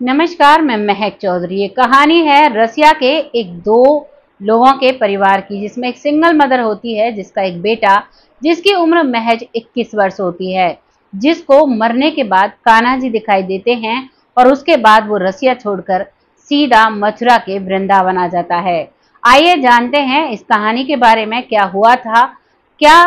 नमस्कार, मैं महक चौधरी। ये कहानी है रसिया के एक दो लोगों के परिवार की, जिसमें एक सिंगल मदर होती है जिसका एक बेटा जिसकी उम्र महज 21 वर्ष होती है, जिसको मरने के बाद कान्हा जी दिखाई देते हैं और उसके बाद वो रसिया छोड़कर सीधा मथुरा के वृंदावन आ जाता है। आइए जानते हैं इस कहानी के बारे में, क्या हुआ था, क्या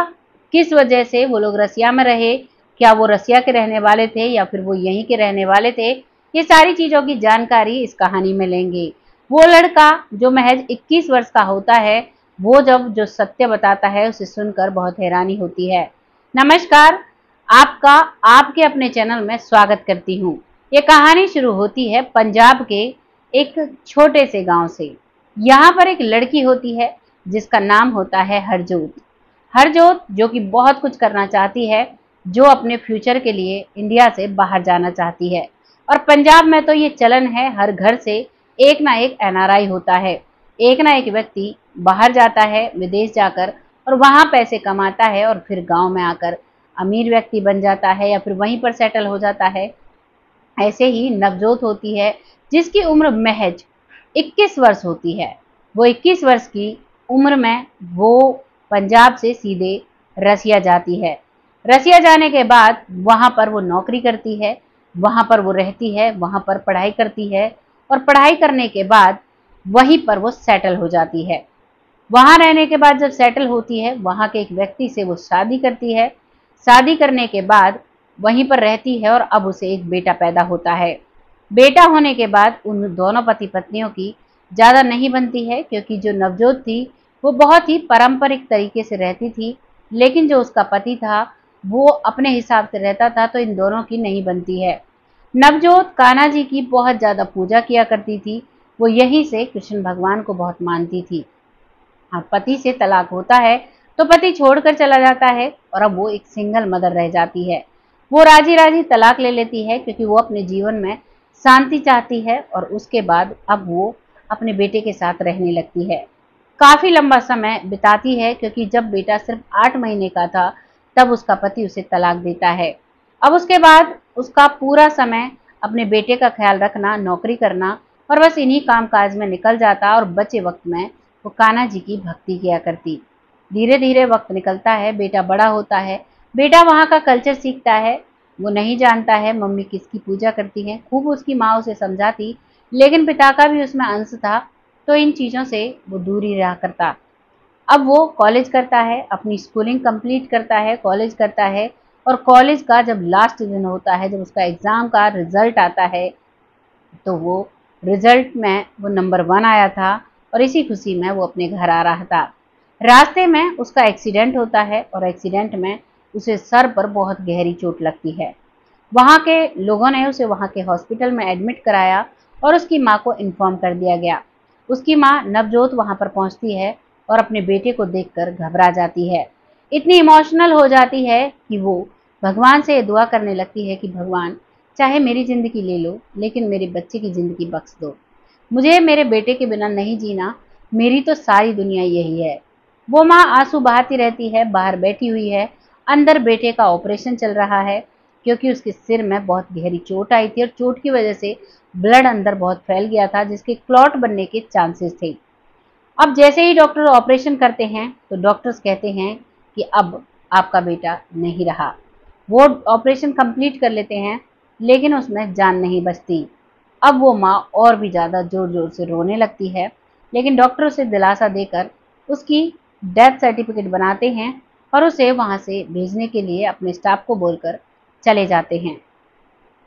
किस वजह से वो लोग रसिया में रहे, क्या वो रसिया के रहने वाले थे या फिर वो यहीं के रहने वाले थे। ये सारी चीजों की जानकारी इस कहानी में लेंगे। वो लड़का जो महज 21 वर्ष का होता है, वो जब जो सत्य बताता है उसे सुनकर बहुत हैरानी होती है। नमस्कार, आपका आपके अपने चैनल में स्वागत करती हूँ। ये कहानी शुरू होती है पंजाब के एक छोटे से गांव से। यहाँ पर एक लड़की होती है जिसका नाम होता है हरजोत। हरजोत जो कि बहुत कुछ करना चाहती है, जो अपने फ्यूचर के लिए इंडिया से बाहर जाना चाहती है। और पंजाब में तो ये चलन है, हर घर से एक ना एक एनआरआई होता है, एक ना एक व्यक्ति बाहर जाता है विदेश जाकर और वहां पैसे कमाता है और फिर गांव में आकर अमीर व्यक्ति बन जाता है या फिर वहीं पर सेटल हो जाता है। ऐसे ही नवजोत होती है जिसकी उम्र महज 21 वर्ष होती है। वो 21 वर्ष की उम्र में वो पंजाब से सीधे रसिया जाती है। रसिया जाने के बाद वहां पर वो नौकरी करती है, वहां पर वो रहती है, वहां पर पढ़ाई करती है और पढ़ाई करने के बाद वहीं पर वो सेटल हो जाती है। वहां रहने के बाद जब सेटल होती है, वहां के एक व्यक्ति से वो शादी करती है। शादी करने के बाद वहीं पर रहती है और अब उसे एक बेटा पैदा होता है। बेटा होने के बाद उन दोनों पति पत्नियों की ज्यादा नहीं बनती है, क्योंकि जो नवजोत थी वो बहुत ही पारंपरिक तरीके से रहती थी, लेकिन जो उसका पति था वो अपने हिसाब से रहता था, तो इन दोनों की नहीं बनती है। नवजोत कान्हा जी की बहुत ज्यादा पूजा किया करती थी। वो यहीं से कृष्ण भगवान को बहुत मानती थी। हाँ, पति से तलाक होता है तो पति छोड़कर चला जाता है और अब वो एक सिंगल मदर रह जाती है। वो राजी राजी तलाक ले लेती है, क्योंकि वो अपने जीवन में शांति चाहती है और उसके बाद अब वो अपने बेटे के साथ रहने लगती है। काफी लंबा समय बिताती है, क्योंकि जब बेटा सिर्फ 8 महीने का था तब उसका पति उसे तलाक देता है। अब उसके बाद उसका पूरा समय अपने बेटे का ख्याल रखना, नौकरी करना और बस इन्हीं काम काज में निकल जाता और बचे वक्त में वो कान्हा जी की भक्ति किया करती। धीरे धीरे वक्त निकलता है, बेटा बड़ा होता है, बेटा वहाँ का कल्चर सीखता है। वो नहीं जानता है मम्मी किसकी पूजा करती है, खूब उसकी माँ उसे समझाती, लेकिन पिता का भी उसमें अंश था, तो इन चीज़ों से वो दूर ही रहा करता। अब वो कॉलेज करता है, अपनी स्कूलिंग कंप्लीट करता है, कॉलेज करता है और कॉलेज का जब लास्ट दिन होता है, जब उसका एग्ज़ाम का रिजल्ट आता है, तो वो रिजल्ट में वो नंबर 1 आया था और इसी खुशी में वो अपने घर आ रहा था। रास्ते में उसका एक्सीडेंट होता है और एक्सीडेंट में उसे सर पर बहुत गहरी चोट लगती है। वहाँ के लोगों ने उसे वहाँ के हॉस्पिटल में एडमिट कराया और उसकी माँ को इन्फॉर्म कर दिया गया। उसकी माँ नवजोत वहाँ पर पहुँचती है और अपने बेटे को देखकर घबरा जाती है। इतनी इमोशनल हो जाती है कि वो भगवान से दुआ करने लगती है कि भगवान, चाहे मेरी ज़िंदगी ले लो, लेकिन मेरे बच्चे की ज़िंदगी बख्श दो। मुझे मेरे बेटे के बिना नहीं जीना, मेरी तो सारी दुनिया यही है। वो माँ आंसू बहाती रहती है, बाहर बैठी हुई है। अंदर बेटे का ऑपरेशन चल रहा है, क्योंकि उसके सिर में बहुत गहरी चोट आई थी और चोट की वजह से ब्लड अंदर बहुत फैल गया था, जिसके क्लॉट बनने के चांसेस थे। अब जैसे ही डॉक्टर ऑपरेशन करते हैं तो डॉक्टर्स कहते हैं कि अब आपका बेटा नहीं रहा। वो ऑपरेशन कंप्लीट कर लेते हैं, लेकिन उसमें जान नहीं बचती। अब वो माँ और भी ज़्यादा ज़ोर ज़ोर से रोने लगती है, लेकिन डॉक्टर उसे दिलासा देकर उसकी डेथ सर्टिफिकेट बनाते हैं और उसे वहाँ से भेजने के लिए अपने स्टाफ को बोलकर चले जाते हैं।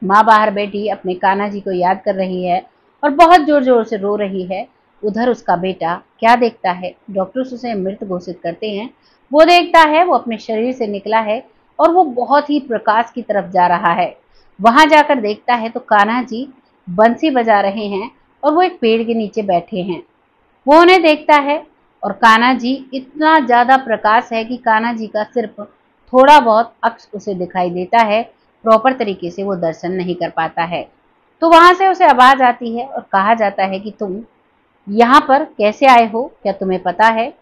माँ बाहर बैठी अपने कान्हा जी को याद कर रही है और बहुत जोर जोर से रो रही है। उधर उसका बेटा क्या देखता है, डॉक्टर्स उसे मृत घोषित करते हैं। वो देखता है वो अपने शरीर से निकला है और वो बहुत ही प्रकाश की तरफ जा रहा है। वहां जाकर देखता है तो कान्हा जी बंसी बजा रहे हैं और वो एक पेड़ के नीचे बैठे हैं। वो उन्हें देखता है और कान्हा जी, इतना ज्यादा प्रकाश है कि कान्हा जी का सिर्फ थोड़ा बहुत अक्ष उसे दिखाई देता है, प्रॉपर तरीके से वो दर्शन नहीं कर पाता है। तो वहां से उसे आवाज आती है और कहा जाता है कि तुम यहाँ पर कैसे आए हो, क्या तुम्हें पता है?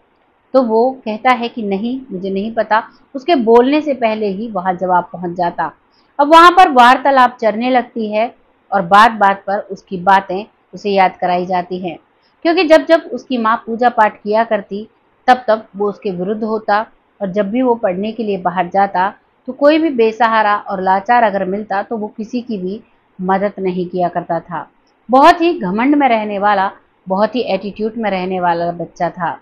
तो वो कहता है कि नहीं, मुझे नहीं पता। उसके बोलने से पहले ही वहां जवाब पहुंच जाता। अब वहां पर वार्तालाप चलने लगती है और बात बात पर उसकी बातें उसे याद कराई जाती हैं, क्योंकि जब जब उसकी माँ पूजा पाठ किया करती तब तब वो उसके विरुद्ध होता, और जब भी वो पढ़ने के लिए बाहर जाता तो कोई भी बेसहारा और लाचार अगर मिलता तो वो किसी की भी मदद नहीं किया करता था। बहुत ही घमंड में रहने वाला, बहुत ही एटीट्यूड में रहने वाला बच्चा था।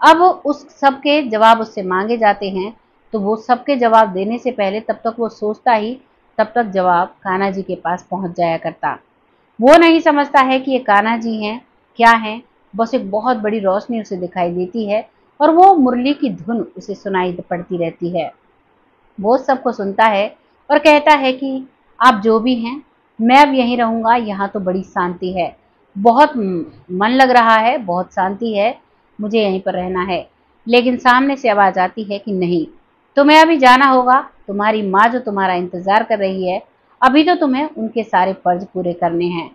अब उस सब के जवाब उससे मांगे जाते हैं तो वो सबके जवाब देने से पहले तब तक वो सोचता ही तब तक जवाब कान्हा जी के पास पहुंच जाया करता। वो नहीं समझता है कि ये कान्हा जी हैं, क्या हैं, बस एक बहुत बड़ी रोशनी उसे दिखाई देती है और वो मुरली की धुन उसे सुनाई पड़ती रहती है। वो सबको सुनता है और कहता है कि आप जो भी हैं, मैं अब यहीं रहूंगा, यहाँ तो बड़ी शांति है, बहुत मन लग रहा है, बहुत शांति है, मुझे यहीं पर रहना है। लेकिन सामने से आवाज आती है कि नहीं, तुम्हें अभी जाना होगा, तुम्हारी माँ जो तुम्हारा इंतजार कर रही है, अभी तो तुम्हें उनके सारे फर्ज पूरे करने हैं।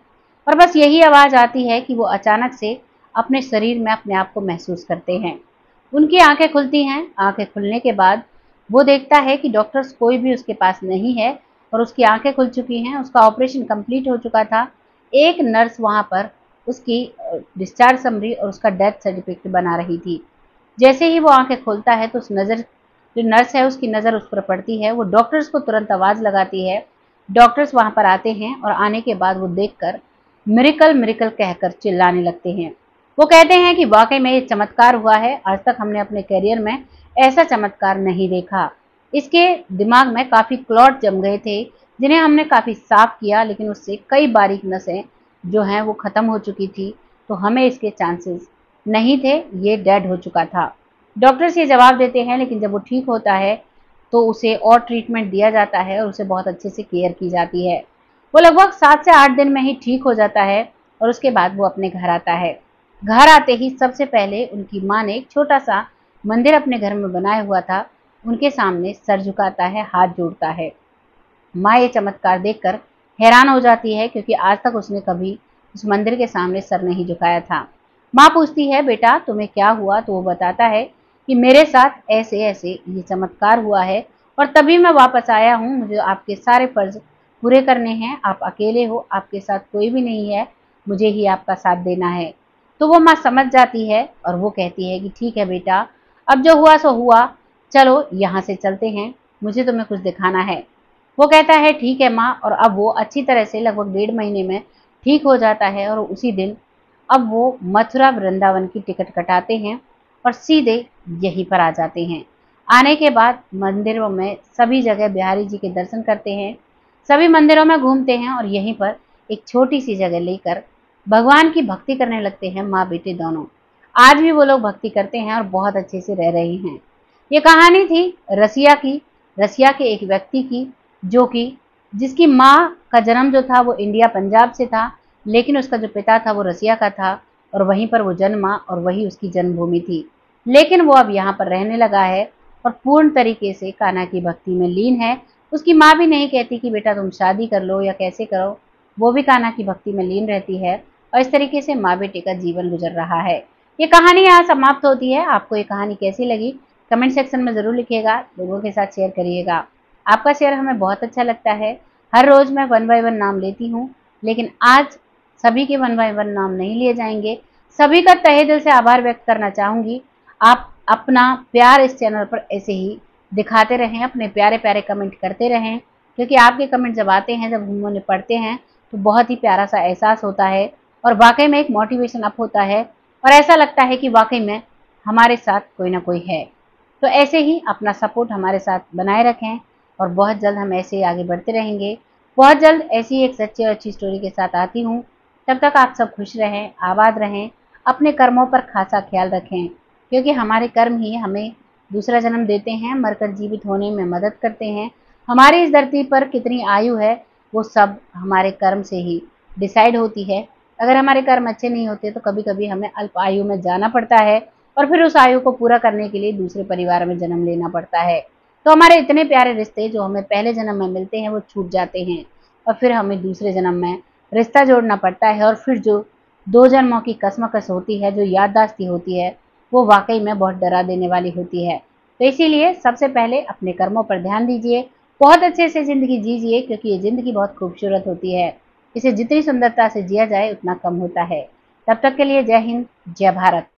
और बस यही आवाज आती है कि वो अचानक से अपने शरीर में अपने आप को महसूस करते हैं। उनकी आंखें खुलती हैं। आंखें खुलने के बाद वो देखता है कि डॉक्टर्स कोई भी उसके पास नहीं है और उसकी आंखें खुल चुकी हैं, उसका ऑपरेशन कंप्लीट हो चुका था। एक नर्स वहां पर उसकी डिस्चार्ज समरी और उसका डेथ सर्टिफिकेट बना रही थी। जैसे ही वो आंखें खोलता है तो उस नज़र, जो नर्स है उसकी नज़र उस पर पड़ती है। वो डॉक्टर्स को तुरंत आवाज़ लगाती है। डॉक्टर्स वहां पर आते हैं और आने के बाद वो देखकर मिरेकल मिरेकल कहकर चिल्लाने लगते हैं। वो कहते हैं कि वाकई में ये चमत्कार हुआ है, आज तक हमने अपने करियर में ऐसा चमत्कार नहीं देखा। इसके दिमाग में काफ़ी क्लॉट जम गए थे, जिन्हें हमने काफ़ी साफ किया, लेकिन उससे कई बारीक नसें जो हैं वो ख़त्म हो चुकी थी, तो हमें इसके चांसेस नहीं थे, ये डेड हो चुका था। डॉक्टर्स ये जवाब देते हैं, लेकिन जब वो ठीक होता है तो उसे और ट्रीटमेंट दिया जाता है और उसे बहुत अच्छे से केयर की जाती है। वो लगभग 7 से 8 दिन में ही ठीक हो जाता है और उसके बाद वो अपने घर आता है। घर आते ही सबसे पहले उनकी माँ ने एक छोटा सा मंदिर अपने घर में बनाया हुआ था, उनके सामने सर झुकाता है, हाथ जोड़ता है। माँ ये चमत्कार देखकर हैरान हो जाती है, क्योंकि आज तक उसने कभी उस मंदिर के सामने सर नहीं झुकाया था। माँ पूछती है, बेटा तुम्हें क्या हुआ? तो वो बताता है कि मेरे साथ ऐसे ऐसे ये चमत्कार हुआ है और तभी मैं वापस आया हूँ, मुझे आपके सारे फर्ज पूरे करने हैं, आप अकेले हो, आपके साथ कोई भी नहीं है, मुझे ही आपका साथ देना है। तो वो माँ समझ जाती है और वो कहती है कि ठीक है बेटा, अब जो हुआ सो हुआ, चलो यहाँ से चलते हैं, मुझे तुम्हें कुछ दिखाना है। वो कहता है ठीक है माँ, और अब वो अच्छी तरह से लगभग 1.5 महीने में ठीक हो जाता है और उसी दिन अब वो मथुरा वृंदावन की टिकट कटाते हैं और सीधे यहीं पर आ जाते हैं। आने के बाद मंदिरों में सभी जगह बिहारी जी के दर्शन करते हैं, सभी मंदिरों में घूमते हैं और यहीं पर एक छोटी सी जगह लेकर भगवान की भक्ति करने लगते हैं, माँ बेटे दोनों। आज भी वो लोग भक्ति करते हैं और बहुत अच्छे से रह रहे हैं। ये कहानी थी रसिया की, रसिया के एक व्यक्ति की, जो कि जिसकी माँ का जन्म जो था वो इंडिया पंजाब से था, लेकिन उसका जो पिता था वो रसिया का था और वहीं पर वो जन्मा और वही उसकी जन्मभूमि थी। लेकिन वो अब यहाँ पर रहने लगा है और पूर्ण तरीके से कान्हा की भक्ति में लीन है। उसकी माँ भी नहीं कहती कि बेटा तुम शादी कर लो या कैसे करो, वो भी कान्हा की भक्ति में लीन रहती है और इस तरीके से माँ बेटे का जीवन गुजर रहा है। ये कहानी यहाँ समाप्त होती है। आपको ये कहानी कैसी लगी कमेंट सेक्शन में ज़रूर लिखिएगा, लोगों के साथ शेयर करिएगा। आपका शेयर हमें बहुत अच्छा लगता है। हर रोज़ मैं 1 बाय 1 नाम लेती हूँ, लेकिन आज सभी के 1 बाय 1 नाम नहीं लिए जाएंगे। सभी का तहे दिल से आभार व्यक्त करना चाहूँगी। आप अपना प्यार इस चैनल पर ऐसे ही दिखाते रहें, अपने प्यारे प्यारे कमेंट करते रहें, क्योंकि आपके कमेंट जब आते हैं, जब हम उन्हें पढ़ते हैं तो बहुत ही प्यारा सा एहसास होता है और वाकई में एक मोटिवेशन अप होता है और ऐसा लगता है कि वाकई में हमारे साथ कोई ना कोई है। तो ऐसे ही अपना सपोर्ट हमारे साथ बनाए रखें और बहुत जल्द हम ऐसे ही आगे बढ़ते रहेंगे। बहुत जल्द ऐसी एक सच्ची और अच्छी स्टोरी के साथ आती हूँ। तब तक आप सब खुश रहें, आबाद रहें, अपने कर्मों पर खासा ख्याल रखें, क्योंकि हमारे कर्म ही हमें दूसरा जन्म देते हैं, मरकर जीवित होने में मदद करते हैं। हमारी इस धरती पर कितनी आयु है वो सब हमारे कर्म से ही डिसाइड होती है। अगर हमारे कर्म अच्छे नहीं होते तो कभी कभी हमें अल्प आयु में जाना पड़ता है और फिर उस आयु को पूरा करने के लिए दूसरे परिवार में जन्म लेना पड़ता है। तो हमारे इतने प्यारे रिश्ते जो हमें पहले जन्म में मिलते हैं वो छूट जाते हैं और फिर हमें दूसरे जन्म में रिश्ता जोड़ना पड़ता है और फिर जो 2 जन्मों की कसमकस होती है, जो याददाश्ती होती है, वो वाकई में बहुत डरा देने वाली होती है। तो इसीलिए सबसे पहले अपने कर्मों पर ध्यान दीजिए, बहुत अच्छे से ज़िंदगी जीजिए, क्योंकि ये ज़िंदगी बहुत खूबसूरत होती है। इसे जितनी सुंदरता से जिया जाए उतना कम होता है। तब तक के लिए जय हिंद, जय भारत।